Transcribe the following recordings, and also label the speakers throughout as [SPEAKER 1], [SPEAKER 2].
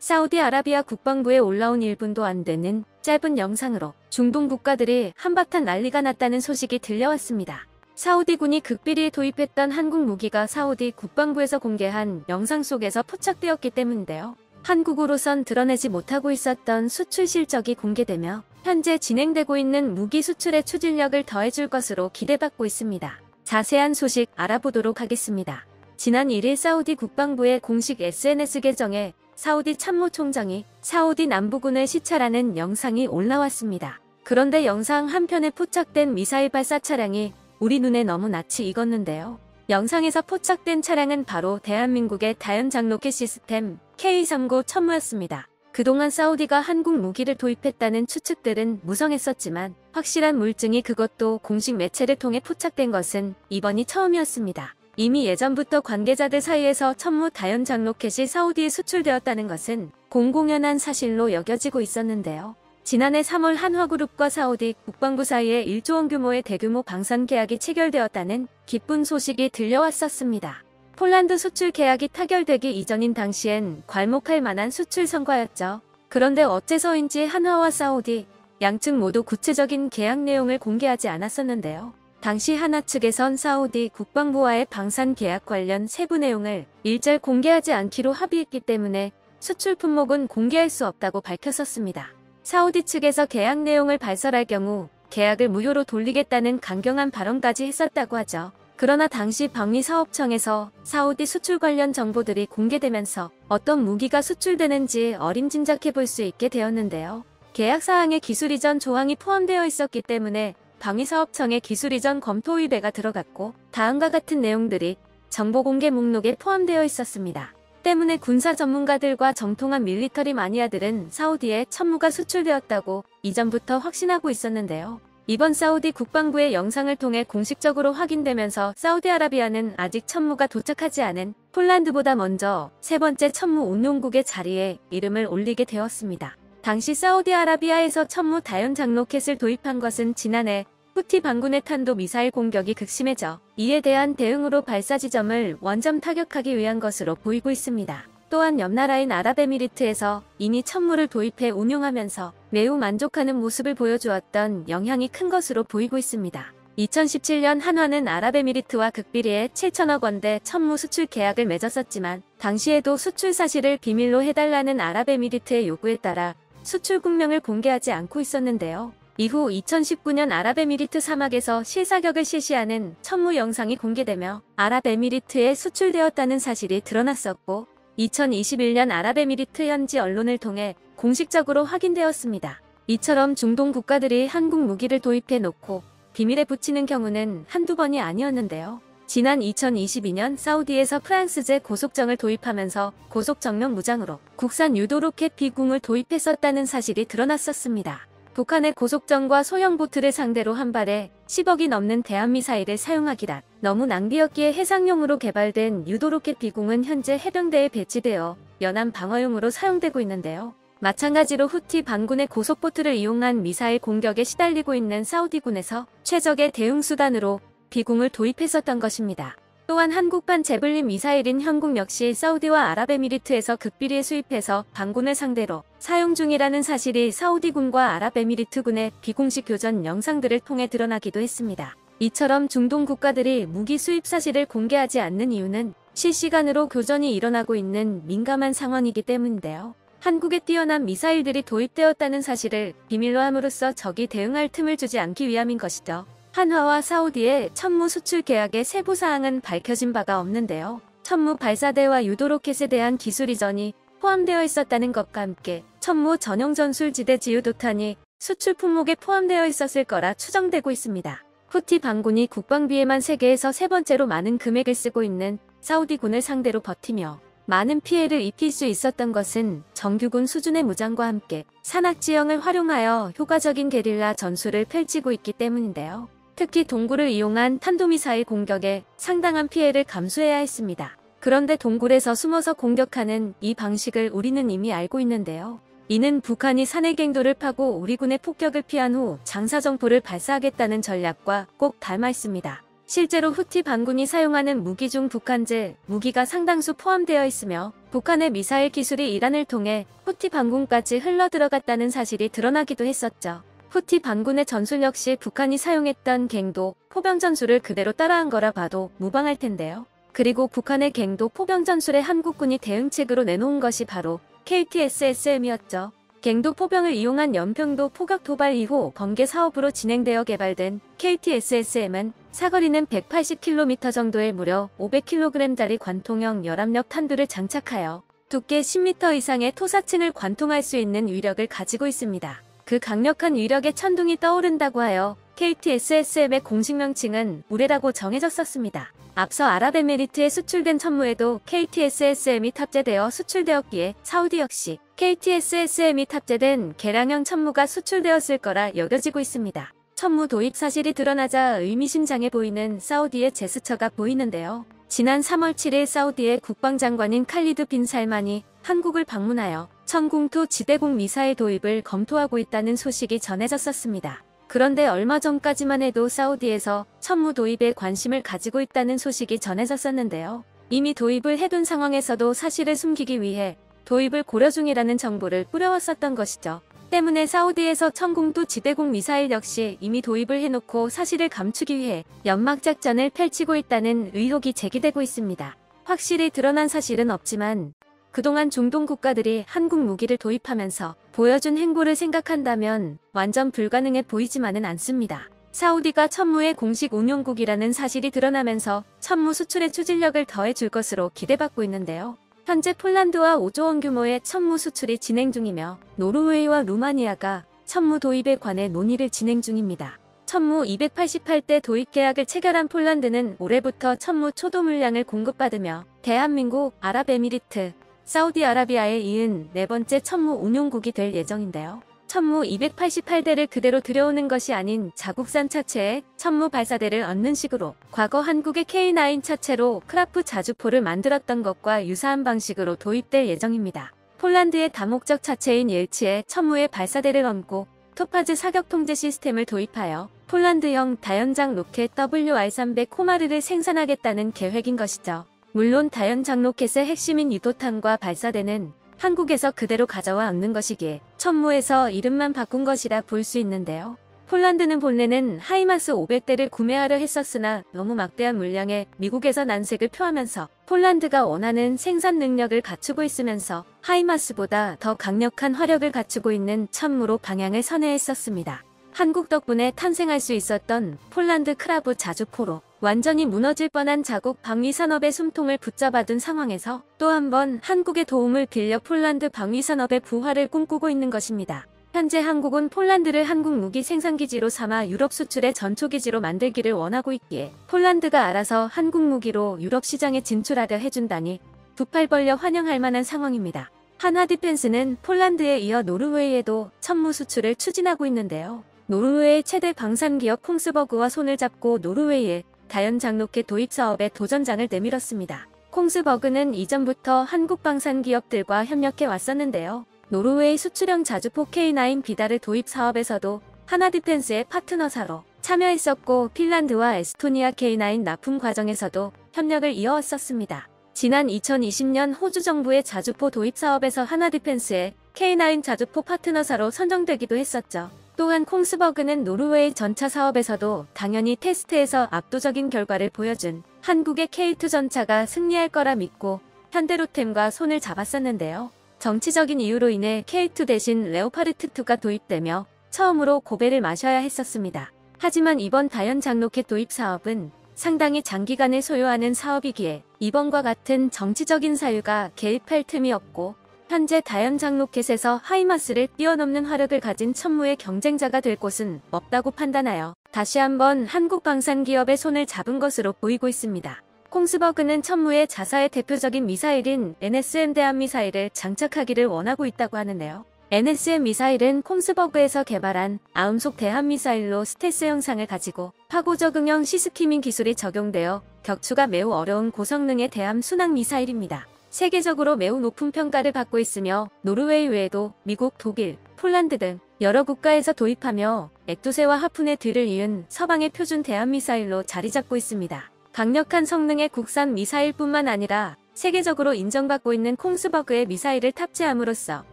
[SPEAKER 1] 사우디아라비아 국방부에 올라온 1분도 안 되는 짧은 영상으로 중동 국가들이 한바탕 난리가 났다는 소식이 들려왔습니다. 사우디군이 극비리에 도입했던 한국 무기가 사우디 국방부에서 공개한 영상 속에서 포착되었기 때문인데요. 한국으로선 드러내지 못하고 있었던 수출 실적이 공개되며 현재 진행되고 있는 무기 수출의 추진력을 더해줄 것으로 기대받고 있습니다. 자세한 소식 알아보도록 하겠습니다. 지난 1일 사우디 국방부의 공식 SNS 계정에 사우디 참모총장이 사우디 남부군을 시찰하는 영상이 올라왔습니다. 그런데 영상 한편에 포착된 미사일 발사 차량이 우리 눈에 너무 낯이 익었는데요. 영상에서 포착된 차량은 바로 대한민국의 다연장 로켓 시스템 K-39 천무였습니다. 그동안 사우디가 한국 무기를 도입했다는 추측들은 무성했었지만 확실한 물증이 그것도 공식 매체를 통해 포착된 것은 이번이 처음이었습니다. 이미 예전부터 관계자들 사이에서 천무 다연장 로켓이 사우디에 수출되었다는 것은 공공연한 사실로 여겨지고 있었는데요. 지난해 3월 한화그룹과 사우디 국방부 사이에 1조 원 규모의 대규모 방산 계약이 체결되었다는 기쁜 소식이 들려왔었습니다. 폴란드 수출 계약이 타결되기 이전인 당시엔 괄목할 만한 수출 성과였죠. 그런데 어째서인지 한화와 사우디 양측 모두 구체적인 계약 내용을 공개하지 않았었는데요. 당시 한화 측에선 사우디 국방부와의 방산 계약 관련 세부 내용을 일절 공개하지 않기로 합의했기 때문에 수출 품목은 공개할 수 없다고 밝혔었습니다. 사우디 측에서 계약 내용을 발설할 경우 계약을 무효로 돌리겠다는 강경한 발언까지 했었다고 하죠. 그러나 당시 방위사업청에서 사우디 수출 관련 정보들이 공개되면서 어떤 무기가 수출되는지 어림짐작해 볼 수 있게 되었는데요. 계약 사항에 기술 이전 조항이 포함되어 있었기 때문에 방위사업청의 기술 이전 검토 의뢰가 들어갔고 다음과 같은 내용들이 정보 공개 목록에 포함되어 있었습니다. 때문에 군사 전문가들과 정통한 밀리터리 마니아들은 사우디에 천무가 수출되었다고 이전부터 확신하고 있었는데요. 이번 사우디 국방부의 영상을 통해 공식적으로 확인되면서 사우디아라비아는 아직 천무가 도착하지 않은 폴란드보다 먼저 세 번째 천무 운용국의 자리에 이름을 올리게 되었습니다. 당시 사우디아라비아에서 천무 다연장 로켓을 도입한 것은 지난해 후티 반군의 탄도 미사일 공격이 극심해져 이에 대한 대응으로 발사 지점을 원점 타격하기 위한 것으로 보이고 있습니다. 또한 옆나라인 아랍에미리트에서 이미 천무를 도입해 운용하면서 매우 만족하는 모습을 보여주었던 영향이 큰 것으로 보이고 있습니다. 2017년 한화는 아랍에미리트와 극비리에 7천억 원대 천무 수출 계약을 맺었었지만 당시에도 수출 사실을 비밀로 해달라는 아랍에미리트의 요구에 따라 수출 국명을 공개하지 않고 있었는데요. 이후 2019년 아랍에미리트 사막에서 실사격을 실시하는 천무 영상이 공개되며 아랍에미리트에 수출되었다는 사실이 드러났었고 2021년 아랍에미리트 현지 언론을 통해 공식적으로 확인되었습니다. 이처럼 중동 국가들이 한국 무기를 도입해 놓고 비밀에 붙이는 경우는 한두 번이 아니었는데요. 지난 2022년 사우디에서 프랑스제 고속정을 도입하면서 고속정면 무장으로 국산 유도로켓 비궁을 도입했었다는 사실이 드러났었습니다. 북한의 고속정과 소형 보트를 상대로 한 발에 10억이 넘는 대한미사일을 사용하기란 너무 낭비였기에 해상용으로 개발된 유도로켓 비궁은 현재 해병대에 배치되어 연안 방어용으로 사용되고 있는데요. 마찬가지로 후티 반군의 고속보트를 이용한 미사일 공격에 시달리고 있는 사우디군에서 최적의 대응수단으로 비궁을 도입했었던 것입니다. 또한 한국판 제블린 미사일인 현궁 역시 사우디와 아랍에미리트에서 극비리에 수입해서 반군을 상대로 사용 중이라는 사실이 사우디군과 아랍에미리트군의 비공식 교전 영상들을 통해 드러나기도 했습니다. 이처럼 중동 국가들이 무기 수입 사실을 공개하지 않는 이유는 실시간으로 교전이 일어나고 있는 민감한 상황이기 때문인데요. 한국에 뛰어난 미사일들이 도입되었다는 사실을 비밀로 함으로써 적이 대응할 틈을 주지 않기 위함인 것이죠. 한화와 사우디의 천무 수출 계약의 세부 사항은 밝혀진 바가 없는데요. 천무 발사대와 유도로켓에 대한 기술 이전이 포함되어 있었다는 것과 함께 천무 전용 전술지대 지유도탄이 수출 품목에 포함되어 있었을 거라 추정되고 있습니다. 후티 반군이 국방비에만 세계에서 세 번째로 많은 금액을 쓰고 있는 사우디군을 상대로 버티며 많은 피해를 입힐 수 있었던 것은 정규군 수준의 무장과 함께 산악지형을 활용하여 효과적인 게릴라 전술을 펼치고 있기 때문인데요. 특히 동굴을 이용한 탄도미사일 공격에 상당한 피해를 감수해야 했습니다. 그런데 동굴에서 숨어서 공격하는 이 방식을 우리는 이미 알고 있는데요. 이는 북한이 산해갱도를 파고 우리 군의 폭격을 피한 후 장사정포를 발사하겠다는 전략과 꼭 닮아 있습니다. 실제로 후티 반군이 사용하는 무기 중 북한제 무기가 상당수 포함되어 있으며 북한의 미사일 기술이 이란을 통해 후티 반군까지 흘러들어갔다는 사실이 드러나기도 했었죠. 후티 반군의 전술 역시 북한이 사용했던 갱도, 포병 전술을 그대로 따라한 거라 봐도 무방할 텐데요. 그리고 북한의 갱도, 포병 전술에 한국군이 대응책으로 내놓은 것이 바로 KTSSM이었죠. 갱도 포병을 이용한 연평도 포격 도발 이후 번개 사업으로 진행되어 개발된 KTSSM은 사거리는 180km 정도의 무려 500kg짜리 관통형 열압력 탄두를 장착하여 두께 10m 이상의 토사층을 관통할 수 있는 위력을 가지고 있습니다. 그 강력한 위력에 천둥이 떠오른다고 하여 KTSSM의 공식 명칭은 우레라고 정해졌었습니다. 앞서 아랍에미리트에 수출된 천무에도 KTSSM이 탑재되어 수출되었기에 사우디 역시 KTSSM이 탑재된 개량형 천무가 수출되었을 거라 여겨지고 있습니다. 천무 도입 사실이 드러나자 의미심장해 보이는 사우디의 제스처가 보이는데요. 지난 3월 7일 사우디의 국방장관인 칼리드 빈 살만이 한국을 방문하여 천궁2 지대공 미사일 도입을 검토하고 있다는 소식이 전해졌었습니다. 그런데 얼마 전까지만 해도 사우디에서 천무 도입에 관심을 가지고 있다는 소식이 전해졌었는데요. 이미 도입을 해둔 상황에서도 사실을 숨기기 위해 도입을 고려 중이라는 정보를 뿌려왔었던 것이죠. 때문에 사우디에서 천궁2 지대공 미사일 역시 이미 도입을 해놓고 사실을 감추기 위해 연막작전을 펼치고 있다는 의혹이 제기되고 있습니다. 확실히 드러난 사실은 없지만 그동안 중동 국가들이 한국 무기를 도입하면서 보여준 행보를 생각한다면 완전 불가능해 보이지만은 않습니다. 사우디가 천무의 공식 운용국이라는 사실이 드러나면서 천무 수출의 추진력을 더해줄 것으로 기대받고 있는데요. 현재 폴란드와 5조 원 규모의 천무 수출이 진행 중이며 노르웨이와 루마니아가 천무 도입에 관해 논의를 진행 중입니다. 천무 288대 도입 계약을 체결한 폴란드는 올해부터 천무 초도 물량을 공급받으며 대한민국, 아랍에미리트, 사우디아라비아에 이은 네 번째 천무 운용국이 될 예정인데요. 천무 288대를 그대로 들여오는 것이 아닌 자국산 차체에 천무 발사대를 얻는 식으로 과거 한국의 K9 차체로 크라프 자주포를 만들었던 것과 유사한 방식으로 도입될 예정입니다. 폴란드의 다목적 차체인 옐치에 천무의 발사대를 얹고 토파즈 사격 통제 시스템을 도입하여 폴란드형 다연장 로켓 WR300 코마르를 생산하겠다는 계획인 것이죠. 물론 다연장 로켓의 핵심인 유도탄과 발사대는 한국에서 그대로 가져와 얻는 것이기에 천무에서 이름만 바꾼 것이라 볼 수 있는데요. 폴란드는 본래는 하이마스 500대를 구매하려 했었으나 너무 막대한 물량에 미국에서 난색을 표하면서 폴란드가 원하는 생산 능력을 갖추고 있으면서 하이마스보다 더 강력한 화력을 갖추고 있는 천무로 방향을 선회했었습니다. 한국 덕분에 탄생할 수 있었던 폴란드 크라브 자주포로 완전히 무너질 뻔한 자국 방위산업의 숨통을 붙잡아둔 상황에서 또 한 번 한국의 도움을 빌려 폴란드 방위산업의 부활을 꿈꾸고 있는 것입니다. 현재 한국은 폴란드를 한국 무기 생산기지로 삼아 유럽 수출의 전초기지로 만들기를 원하고 있기에 폴란드가 알아서 한국 무기로 유럽 시장에 진출하려 해준다니 두 팔 벌려 환영할 만한 상황입니다. 한화디펜스는 폴란드에 이어 노르웨이에도 천무 수출을 추진하고 있는데요. 노르웨이 최대 방산기업 콩스버그와 손을 잡고 노르웨이의 다연장 로켓 도입 사업에 도전장을 내밀었습니다. 콩스버그는 이전부터 한국 방산기업들과 협력해 왔었는데요. 노르웨이 수출형 자주포 K9 비달을 도입 사업에서도 하나디펜스의 파트너사로 참여했었고 핀란드와 에스토니아 K9 납품 과정에서도 협력을 이어왔었습니다. 지난 2020년 호주 정부의 자주포 도입 사업에서 하나디펜스의 K9 자주포 파트너사로 선정되기도 했었죠. 또한 콩스버그는 노르웨이 전차 사업에서도 당연히 테스트에서 압도적인 결과를 보여준 한국의 K2 전차가 승리할 거라 믿고 현대로템과 손을 잡았었는데요. 정치적인 이유로 인해 K2 대신 레오파르트2가 도입되며 처음으로 고배를 마셔야 했었습니다. 하지만 이번 다연장 로켓 도입 사업은 상당히 장기간을 소요하는 사업이기에 이번과 같은 정치적인 사유가 개입할 틈이 없고 현재 다연장 로켓에서 하이마스를 뛰어넘는 화력을 가진 천무의 경쟁자가 될 곳은 없다고 판단하여 다시 한번 한국 방산기업의 손을 잡은 것으로 보이고 있습니다. 콩스버그는 천무의 자사의 대표적인 미사일인 NSM 대함미사일을 장착하기를 원하고 있다고 하는데요. NSM 미사일은 콩스버그에서 개발한 아음속 대함미사일로 스텔스 형상을 가지고 파고 적응형 시스키밍 기술이 적용되어 격추가 매우 어려운 고성능의 대함 순항 미사일입니다. 세계적으로 매우 높은 평가를 받고 있으며 노르웨이 외에도 미국, 독일, 폴란드 등 여러 국가에서 도입하며 액두세와 하푼의 뒤를 이은 서방의 표준 대한미사일로 자리잡고 있습니다. 강력한 성능의 국산 미사일뿐만 아니라 세계적으로 인정받고 있는 콩스버그의 미사일을 탑재함으로써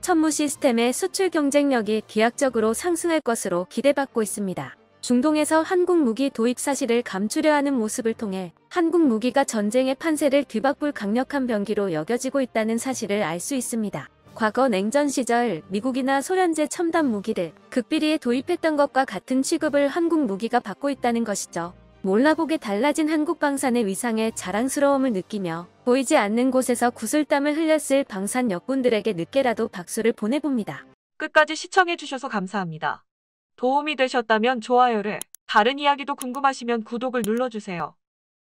[SPEAKER 1] 천무 시스템의 수출 경쟁력이 기하학적으로 상승할 것으로 기대받고 있습니다. 중동에서 한국 무기 도입 사실을 감추려 하는 모습을 통해 한국 무기가 전쟁의 판세를 뒤바꿀 강력한 병기로 여겨지고 있다는 사실을 알 수 있습니다. 과거 냉전 시절 미국이나 소련제 첨단 무기를 극비리에 도입했던 것과 같은 취급을 한국 무기가 받고 있다는 것이죠. 몰라보게 달라진 한국 방산의 위상에 자랑스러움을 느끼며 보이지 않는 곳에서 구슬땀을 흘렸을 방산 역군들에게 늦게라도 박수를 보내봅니다.
[SPEAKER 2] 끝까지 시청해주셔서 감사합니다. 도움이 되셨다면 좋아요를, 다른 이야기도 궁금하시면 구독을 눌러주세요.